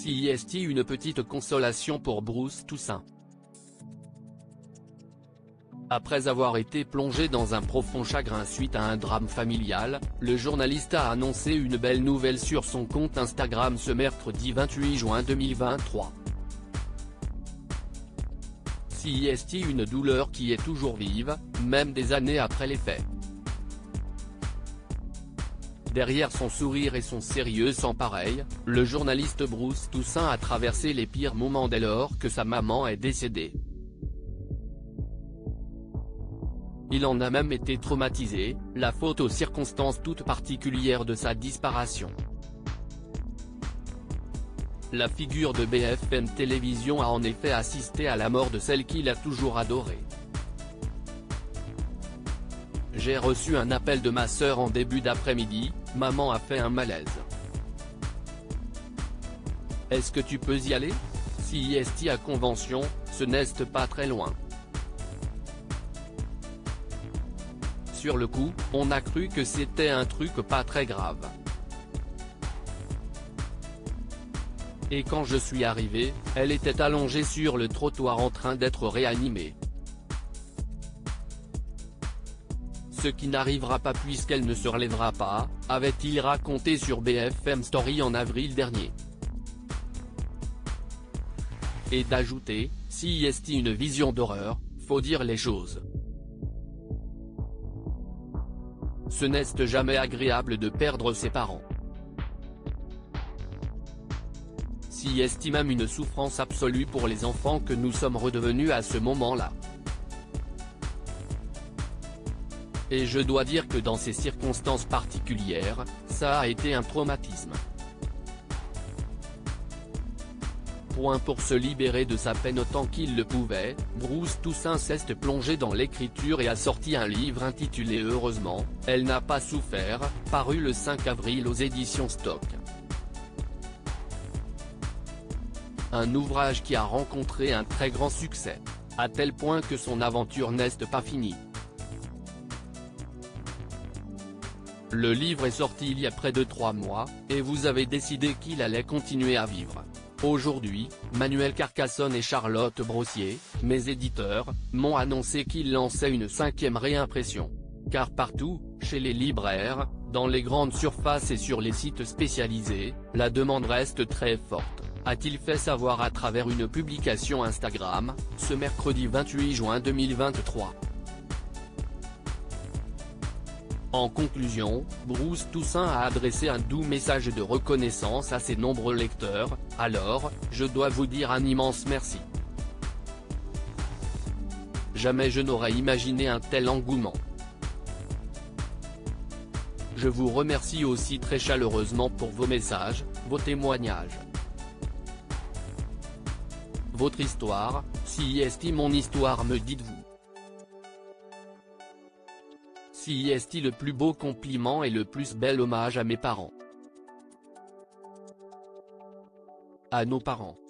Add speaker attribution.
Speaker 1: CIST une petite consolation pour Bruce Toussaint. Après avoir été plongé dans un profond chagrin suite à un drame familial, le journaliste a annoncé une belle nouvelle sur son compte Instagram ce mercredi 28 juin 2023. CIST une douleur qui est toujours vive, même des années après les faits. Derrière son sourire et son sérieux sans pareil, le journaliste Bruce Toussaint a traversé les pires moments dès lors que sa maman est décédée. Il en a même été traumatisé, la faute aux circonstances toutes particulières de sa disparition. La figure de BFM Télévision a en effet assisté à la mort de celle qu'il a toujours adorée. J'ai reçu un appel de ma sœur en début d'après-midi, maman a fait un malaise. Est-ce que tu peux y aller? CIST à Convention, ce n'est pas très loin. Sur le coup, on a cru que c'était un truc pas très grave. Et quand je suis arrivé, elle était allongée sur le trottoir en train d'être réanimée. Ce qui n'arrivera pas puisqu'elle ne se relèvera pas, avait-il raconté sur BFM Story en avril dernier. Et d'ajouter, CIST une vision d'horreur, faut dire les choses. Ce n'est jamais agréable de perdre ses parents. CIST même une souffrance absolue pour les enfants que nous sommes redevenus à ce moment-là. Et je dois dire que dans ces circonstances particulières, ça a été un traumatisme. Pour se libérer de sa peine autant qu'il le pouvait, Bruce Toussaint s'est plongé dans l'écriture et a sorti un livre intitulé Heureusement, elle n'a pas souffert, paru le 5 avril aux éditions Stock. Un ouvrage qui a rencontré un très grand succès, à tel point que son aventure n'est pas finie. Le livre est sorti il y a près de 3 mois, et vous avez décidé qu'il allait continuer à vivre. Aujourd'hui, Manuel Carcassonne et Charlotte Brossier, mes éditeurs, m'ont annoncé qu'ils lançaient une 5e réimpression. Car partout, chez les libraires, dans les grandes surfaces et sur les sites spécialisés, la demande reste très forte, a-t-il fait savoir à travers une publication Instagram, ce mercredi 28 juin 2023. En conclusion, Bruce Toussaint a adressé un doux message de reconnaissance à ses nombreux lecteurs, alors, je dois vous dire un immense merci. Jamais je n'aurais imaginé un tel engouement. Je vous remercie aussi très chaleureusement pour vos messages, vos témoignages. Votre histoire, CIST mon histoire me dites-vous. CIST le plus beau compliment et le plus bel hommage à mes parents. À nos parents.